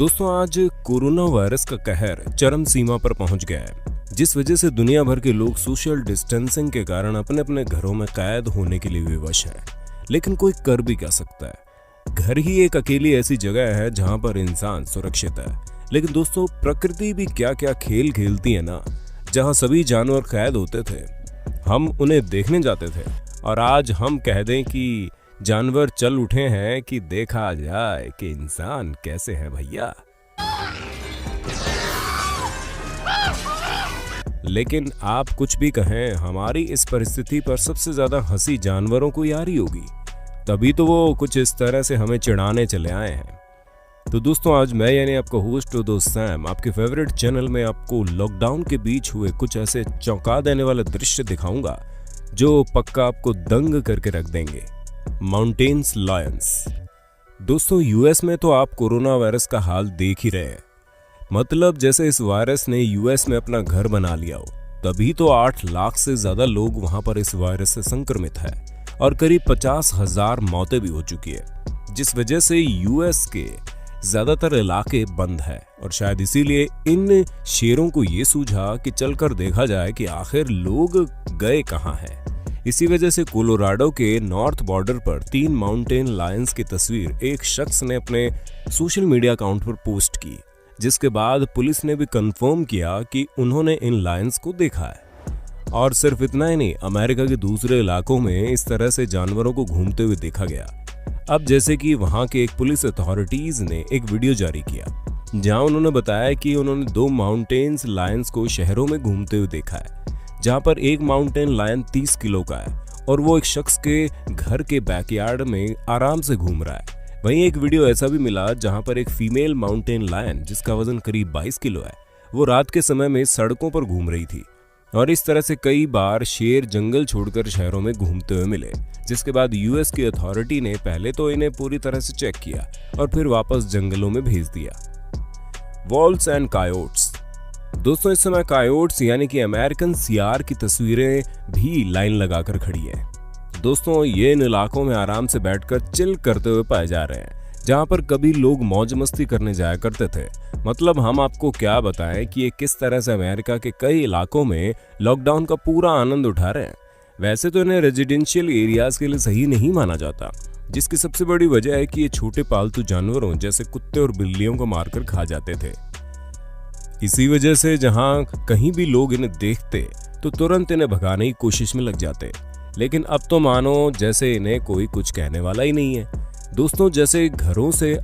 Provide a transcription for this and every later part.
दोस्तों आज corona virus का कहर चरम सीमा पर पहुंच गया है, जिस वजह से दुनिया भर के लोग सोशल डिस्टेंसिंग के कारण अपने अपने घरों में कैद होने के लिए विवश हैं। लेकिन कोई कर भी क्या सकता है। घर ही एक अकेली ऐसी जगह है जहां पर इंसान सुरक्षित है। लेकिन दोस्तों प्रकृति भी क्या क्या खेल खेलती है ना। जहां सभी जानवर कैद होते थे, हम उन्हें देखने जाते थे, और आज हम कह दें कि जानवर चल उठे हैं कि देखा जाए कि इंसान कैसे है भैया। लेकिन आप कुछ भी कहें, हमारी इस परिस्थिति पर सबसे ज्यादा हंसी जानवरों को आ रही होगी, तभी तो वो कुछ इस तरह से हमें चिढ़ाने चले आए हैं। तो दोस्तों आज मैं यानी आपका होस्ट दोस्त सैम आपके फेवरेट चैनल में आपको लॉकडाउन के बीच हुए कुछ ऐसे चौंका देने वाले दृश्य दिखाऊंगा जो पक्का आपको दंग करके रख देंगे। Mountains Lions. दोस्तों यूएस में तो आप कोरोना वायरस का हाल देख ही रहे हैं। मतलब जैसे इस वायरस ने यूएस में अपना घर बना लिया हो, तभी तो 8 लाख से ज्यादा लोग वहां पर इस वायरस से संक्रमित है और करीब 50,000 मौतें भी हो चुकी है, जिस वजह से यूएस के ज्यादातर इलाके बंद है। और शायद इसीलिए इन शेरों को ये सूझा कि चलकर देखा जाए कि आखिर लोग गए कहां हैं। इसी वजह से कोलोराडो के नॉर्थ बॉर्डर पर 3 माउंटेन लायंस की तस्वीर एक शख्स ने अपने सोशल मीडिया अकाउंट पर पोस्ट की, जिसके बाद पुलिस ने भी कंफर्म किया कि उन्होंने इन लायंस को देखा है। और सिर्फ इतना ही नहीं, अमेरिका के दूसरे इलाकों में इस तरह से जानवरों को घूमते हुए देखा गया। अब जैसे कि वहां के एक पुलिस अथॉरिटीज ने एक वीडियो जारी किया जहां उन्होंने बताया कि उन्होंने 2 माउंटेन्स लायंस को शहरों में घूमते हुए देखा है, जहां पर एक माउंटेन लायन 30 किलो का है और वो एक शख्स के घर के बैकयार्ड में आराम से घूम रहा है। वहीं एक वीडियो ऐसा भी मिला जहां पर एक फीमेल माउंटेन लायन जिसका वजन करीब 22 किलो है, वो रात के समय में सड़कों पर घूम रही थी। और इस तरह से कई बार शेर जंगल छोड़कर शहरों में घूमते हुए मिले, जिसके बाद यूएस की अथॉरिटी ने पहले तो इन्हें पूरी तरह से चेक किया और फिर वापस जंगलों में भेज दिया। Wolves and coyotes. दोस्तों इस समय कायोट्स यानी कि अमेरिकन सियार की तस्वीरें भी लाइन लगाकर खड़ी है। दोस्तों ये इन इलाकों में आराम से बैठकर चिल करते हुए पाए जा रहे हैं, जहां पर कभी लोग मौज मस्ती करने जाया करते थे। मतलब हम आपको क्या बताएं कि ये किस तरह से अमेरिका के कई इलाकों में लॉकडाउन का पूरा आनंद उठा रहे हैं। वैसे तो इन्हें रेजिडेंशियल एरियाज के लिए सही नहीं माना जाता, जिसकी सबसे बड़ी वजह है कि ये छोटे पालतू जानवरों जैसे कुत्ते और बिल्लियों को मारकर खा जाते थे। इसी वजह से जहां कहीं भी लोग इन्हें देखते तो तुरंत इन्हें भगाने की कोशिश में लग जाते। लेकिन अब तो मानो जैसे इन्हें कोई कुछ कहने वाला ही नहीं है। दोस्तों जैसे घरों से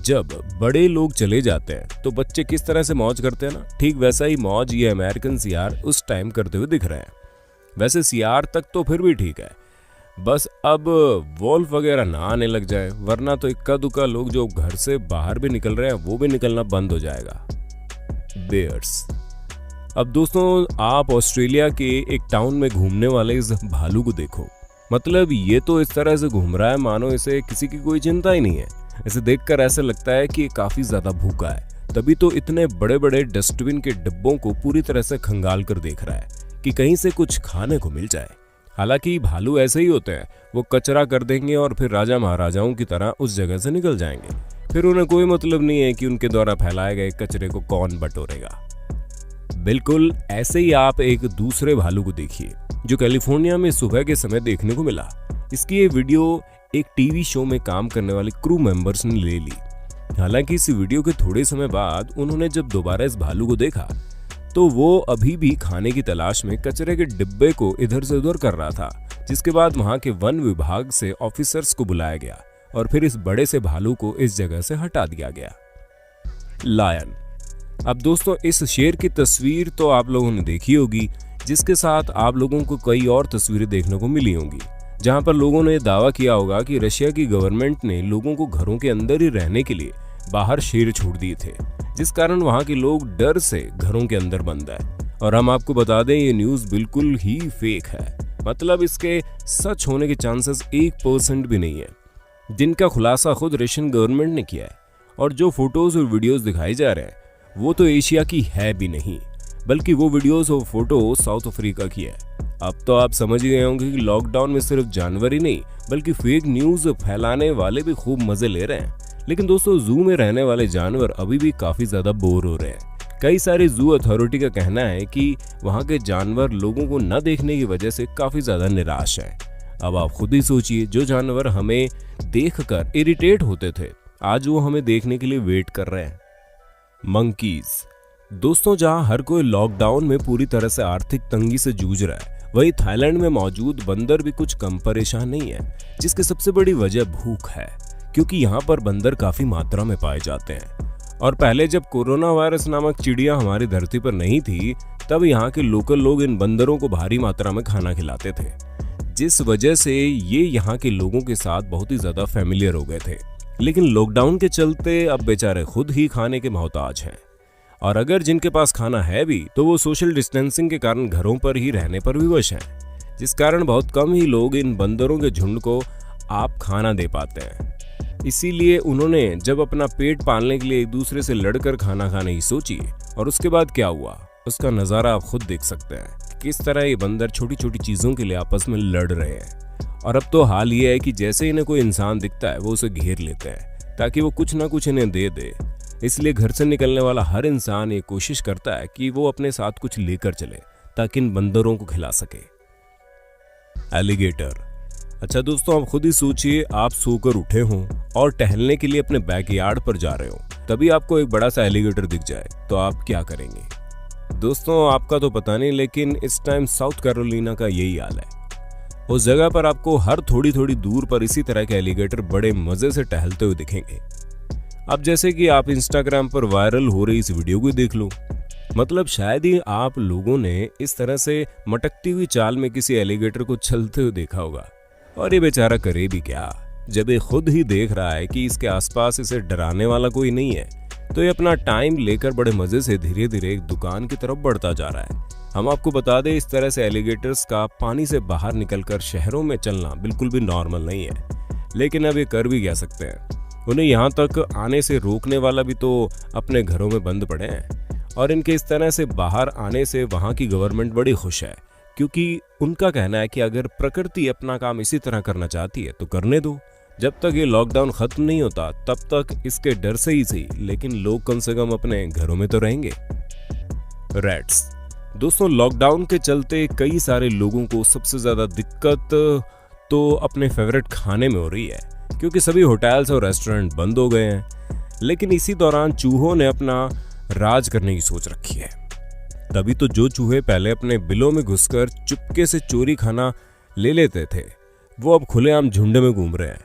जब बड़े लोग चले जाते हैं तो बच्चे किस तरह से मौज करते हैं ना, ठीक वैसा ही मौज ये अमेरिकन सियार उस टाइम करते हुए दिख रहे हैं। वैसे सियार तक तो फिर भी ठीक है, बस अब वॉल्फ वगैरह ना आने लग जाए, वरना तो इक्का दुक्का लोग जो घर से बाहर भी निकल रहे हैं वो भी निकलना बंद हो जाएगा। बेयर्स। अब दोस्तों आप ऑस्ट्रेलिया के एक टाउन में घूमने वाले इस भालू को देखो। मतलब ये तो इस तरह से घूम रहा है मानो इसे किसी की कोई चिंता ही नहीं है। इसे देखकर ऐसा लगता है कि ये काफी ज्यादा भूखा है, तभी तो इतने बड़े बड़े डस्टबिन के डिब्बों को पूरी तरह से खंगाल कर देख रहा है कि कहीं से कुछ खाने को मिल जाए। हालांकि भालू ऐसे ही होते हैं, वो कचरा कर देंगे और फिर राजा महाराजाओं की तरह उस जगह से निकल जाएंगे। फिर उन्हें कोई मतलब नहीं है कि उनके द्वारा फैलाए गए कचरे को कौन बटोरेगा। बिल्कुल ऐसे ही आप एक दूसरे भालू को देखिए जो कैलिफोर्निया में सुबह के समय देखने को मिला। इसकी ये वीडियो एक टीवी शो में काम करने वाले क्रू मेंबर्स ने ले ली। हालांकि इस वीडियो के थोड़े समय बाद उन्होंने जब दोबारा इस भालू को देखा तो वो अभी भी खाने की तलाश में कचरे के डिब्बे को इधर से उधर कर रहा था, जिसके बाद वहां के वन विभाग से ऑफिसर्स को बुलाया गया और फिर इस बड़े से भालू को इस जगह से हटा दिया गया। लायन। अब दोस्तों इस शेर की तस्वीर तो आप लोगों ने देखी होगी, जिसके साथ आप लोगों को कई और तस्वीरें देखने को मिली होंगी, जहां पर लोगों ने दावा किया होगा कि रशिया की गवर्नमेंट ने लोगों को घरों के अंदर ही रहने के लिए बाहर शेर छोड़ दिए थे, जिस कारण वहां के लोग डर से घरों के अंदर बंद है। और हम आपको बता दें ये न्यूज बिल्कुल ही फेक है। मतलब इसके सच होने के चांसेस 1% भी नहीं है, जिनका खुलासा खुद रशियन गवर्नमेंट ने किया है। और जो फोटोज और वीडियोस दिखाई जा रहे हैं वो तो एशिया की है भी नहीं, बल्कि वो वीडियोस और फोटो साउथ अफ्रीका की है। अब तो आप समझ ही गए होंगे कि लॉकडाउन में सिर्फ जानवर ही नहीं बल्कि फेक न्यूज फैलाने वाले भी खूब मजे ले रहे हैं। लेकिन दोस्तों जू में रहने वाले जानवर अभी भी काफी ज्यादा बोर हो रहे हैं। कई सारे जू अथॉरिटी का कहना है कि वहां के जानवर लोगों को न देखने की वजह से काफी ज्यादा निराश हैं। अब आप खुद ही सोचिए, जो जानवर हमें देखकर इरिटेट होते थे आज वो हमें देखने के लिए वेट कर रहे हैं। मंकीज। दोस्तों जहां हर कोई लॉकडाउन में पूरी तरह से आर्थिक तंगी से जूझ रहा है, वहीं थाईलैंड में मौजूद बंदर भी कुछ कम परेशान नहीं है, जिसकी सबसे बड़ी वजह भूख है, क्योंकि यहाँ पर बंदर काफी मात्रा में पाए जाते हैं। और पहले जब कोरोना वायरस नामक चिड़िया हमारी धरती पर नहीं थी, तब यहाँ के लोकल लोग इन बंदरों को भारी मात्रा में खाना खिलाते थे, जिस वजह से ये यहाँ के लोगों के साथ बहुत ही ज्यादा फैमिलियर हो गए थे। लेकिन लॉकडाउन के चलते अब बेचारे खुद ही खाने के मोहताज हैं, और अगर जिनके पास खाना है भी तो वो सोशल डिस्टेंसिंग के कारण घरों पर ही रहने पर विवश हैं, जिस कारण बहुत कम ही लोग इन बंदरों के झुंड को आप खाना दे पाते हैं। इसीलिए उन्होंने जब अपना पेट पालने के लिए एक दूसरे से लड़कर खाना खाने की सोची, और उसके बाद क्या हुआ उसका नज़ारा आप खुद देख सकते हैं कि किस तरह ये बंदर छोटी छोटी चीज़ों के लिए आपस में लड़ रहे हैं। और अब तो हाल ये है कि जैसे इन्हें कोई इंसान दिखता है वो उसे घेर लेते हैं ताकि वो कुछ ना कुछ इन्हें दे दे। इसलिए घर से निकलने वाला हर इंसान ये कोशिश करता है कि वो अपने साथ कुछ लेकर चले ताकि इन बंदरों को खिला सके। एलिगेटर। अच्छा दोस्तों, आप खुद ही सोचिए, आप सोकर उठे हों और टहलने के लिए अपने बैकयार्ड पर जा रहे हो, तभी आपको एक बड़ा सा एलिगेटर दिख जाए तो आप क्या करेंगे? दोस्तों आपका तो पता नहीं, लेकिन इस टाइम साउथ कैरोलिना का यही हाल है। उस जगह पर आपको हर थोड़ी थोड़ी दूर पर इसी तरह के एलिगेटर बड़े मजे से टहलते हुए दिखेंगे। अब जैसे कि आप इंस्टाग्राम पर वायरल हो रही इस वीडियो को देख लो, मतलब शायद ही आप लोगों ने इस तरह से मटकती हुई चाल में किसी एलिगेटर को चलते हुए देखा होगा। और ये बेचारा करे भी क्या, जब ये खुद ही देख रहा है कि इसके आसपास इसे डराने वाला कोई नहीं है, तो ये अपना टाइम लेकर बड़े मजे से धीरे धीरे एक दुकान की तरफ बढ़ता जा रहा है। हम आपको बता दें, इस तरह से एलिगेटर्स का पानी से बाहर निकलकर शहरों में चलना बिल्कुल भी नॉर्मल नहीं है, लेकिन अब ये कर भी क्या सकते हैं। उन्हें यहाँ तक आने से रोकने वाला भी तो अपने घरों में बंद पड़े हैं, और इनके इस तरह से बाहर आने से वहाँ की गवर्नमेंट बड़ी खुश है, क्योंकि उनका कहना है कि अगर प्रकृति अपना काम इसी तरह करना चाहती है तो करने दो। जब तक ये लॉकडाउन खत्म नहीं होता तब तक इसके डर से ही सही, लेकिन लोग कम से कम अपने घरों में तो रहेंगे। रैट्स। दोस्तों लॉकडाउन के चलते कई सारे लोगों को सबसे ज्यादा दिक्कत तो अपने फेवरेट खाने में हो रही है, क्योंकि सभी होटल्स और रेस्टोरेंट बंद हो गए हैं। लेकिन इसी दौरान चूहों ने अपना राज करने की सोच रखी है। तभी तो जो चूहे पहले अपने बिलों में घुसकर चुपके से चोरी खाना ले लेते थे, वो अब खुलेआम झुंड में घूम रहे हैं,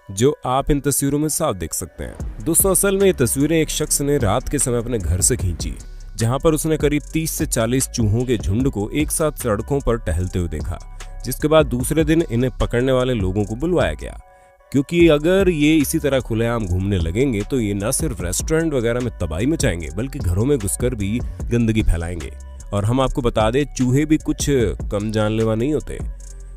जो आप इन तस्वीरों में साफ देख सकते हैं। दोस्तों असल में ये तस्वीरें एक शख्स ने रात के समय अपने घर से खींची, जहां पर उसने करीब 30 से 40 चूहों के झुंड को एक साथ सड़कों पर टहलते हुए देखा, जिसके बाद दूसरे दिन इन्हें पकड़ने वाले लोगों को बुलवाया गया, क्योंकि अगर ये इसी तरह खुलेआम घूमने लगेंगे तो ये न सिर्फ रेस्टोरेंट वगैरह में तबाही मचाएंगे, बल्कि घरों में घुसकर भी गंदगी फैलाएंगे। और हम आपको बता दें, चूहे भी कुछ कम जानलेवा नहीं होते,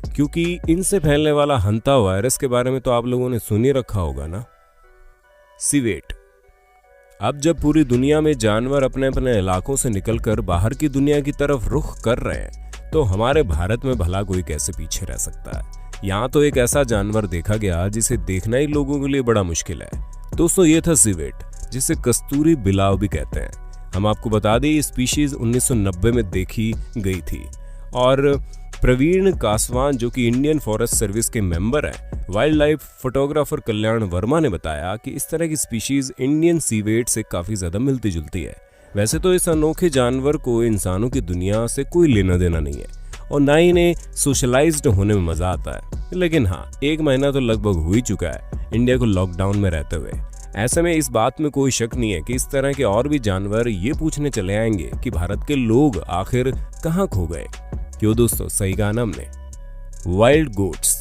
क्योंकि इनसे फैलने वाला हंता वायरस के बारे में तो आप लोगों ने सुन ही रखा होगा ना। सिवेट। अब जब पूरी दुनिया में जानवर अपने अपने इलाकों से निकलकर बाहर की दुनिया की तरफ रुख कर रहे हैं, तो हमारे भारत में भला कोई कैसे पीछे रह सकता है। यहाँ तो एक ऐसा जानवर देखा गया जिसे देखना ही लोगों के लिए बड़ा मुश्किल है। दोस्तों ये था सिवेट, जिसे कस्तूरी बिलाव भी कहते हैं। हम आपको बता दें, ये स्पीशीज 1990 में देखी गई थी, और प्रवीण कासवान जो कि इंडियन फॉरेस्ट सर्विस के मेंबर हैं, वाइल्ड लाइफ फोटोग्राफर कल्याण वर्मा ने बताया कि इस तरह की स्पीशीज इंडियन सीवेट से काफी ज्यादा मिलती जुलती है। वैसे तो इस अनोखे जानवर को इंसानों की दुनिया से कोई लेना देना नहीं है, और ना ही इन्हें सोशलाइज्ड होने में मजा आता है। लेकिन हाँ, 1 महीना तो लगभग हो ही चुका है इंडिया को लॉकडाउन में रहते हुए। ऐसे में इस बात में कोई शक नहीं है कि इस तरह के और भी जानवर ये पूछने चले आएंगे कि भारत के लोग आखिर कहाँ खो गए। क्यों दोस्तों, सही कहा ना हमने। Wild goats.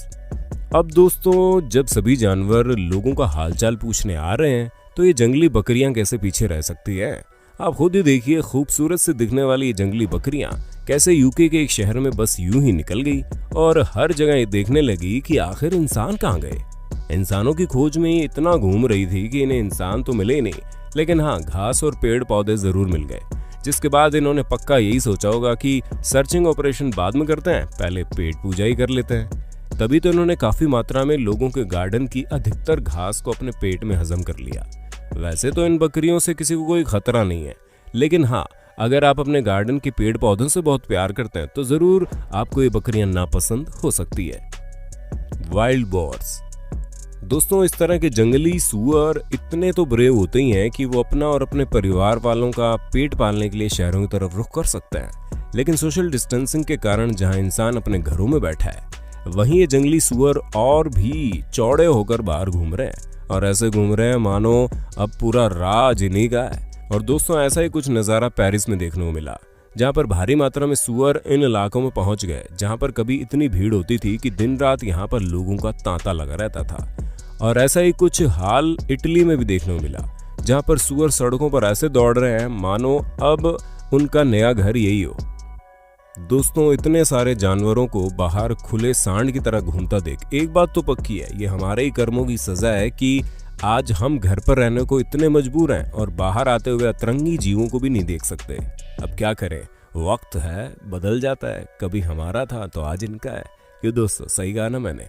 अब दोस्तों जब सभी जानवर लोगों का हालचाल पूछने आ रहे हैं, तो ये जंगली बकरियां कैसे पीछे रह सकती है। आप खुद ही देखिए, खूबसूरत से दिखने वाली ये जंगली बकरियां कैसे यूके के एक शहर में बस यूं ही निकल गई, और हर जगह ये देखने लगी कि आखिर इंसान कहाँ गए। इंसानों की खोज में ये इतना घूम रही थी कि इन्हें इंसान तो मिले नहीं, लेकिन हाँ, घास और पेड़ पौधे जरूर मिल गए। जिसके बाद इन्होंने पक्का यही सोचा होगा कि सर्चिंग ऑपरेशन बाद में करते हैं, पहले पेट पूजा ही कर लेते हैं। तभी तो इन्होंने काफी मात्रा में लोगों के गार्डन की अधिकतर घास को अपने पेट में हजम कर लिया। वैसे तो इन बकरियों से किसी को कोई खतरा नहीं है, लेकिन हाँ, अगर आप अपने गार्डन के पेड़ पौधों से बहुत प्यार करते हैं तो जरूर आपको ये बकरियां नापसंद हो सकती है। Wild boars. दोस्तों, इस तरह के जंगली सूअर इतने तो ब्रेव होते ही हैं कि वो अपना और अपने परिवार वालों का पेट पालने के लिए शहरों की तरफ रुख कर सकते हैं, लेकिन सोशल डिस्टेंसिंग के कारण जहां इंसान अपने घरों में बैठा है, वहीं ये जंगली सूअर और भी चौड़े होकर बाहर घूम रहे हैं, और ऐसे घूम रहे हैं मानो अब पूरा राज इन्हीं का है। और दोस्तों, ऐसा ही कुछ नज़ारा पेरिस में देखने को मिला, जहां पर भारी मात्रा में सूअर इन इलाकों में पहुंच गए जहां पर कभी इतनी भीड़ होती थी कि दिन रात यहां पर लोगों का तांता लगा रहता था। और ऐसा ही कुछ हाल इटली में भी देखने को मिला, जहां पर सूअर सड़कों पर ऐसे दौड़ रहे हैं मानो अब उनका नया घर यही हो। दोस्तों, इतने सारे जानवरों को बाहर खुले सांड की तरह घूमता देख एक बात तो पक्की है, ये हमारे ही कर्मों की सजा है कि आज हम घर पर रहने को इतने मजबूर हैं और बाहर आते हुए अतरंगी जीवों को भी नहीं देख सकते। अब क्या करें, वक्त है, बदल जाता है, कभी हमारा था तो आज इनका है। क्यों दोस्तों, सही कहा ना मैंने?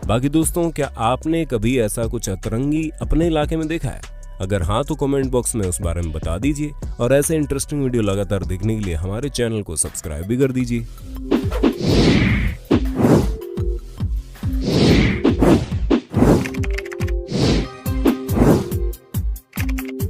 बाकी दोस्तों, क्या आपने कभी ऐसा कुछ अतरंगी अपने इलाके में देखा है? अगर हाँ तो कमेंट बॉक्स में उस बारे में बता दीजिए, और ऐसे इंटरेस्टिंग वीडियो लगातार देखने के लिए हमारे चैनल को सब्सक्राइब भी कर दीजिए।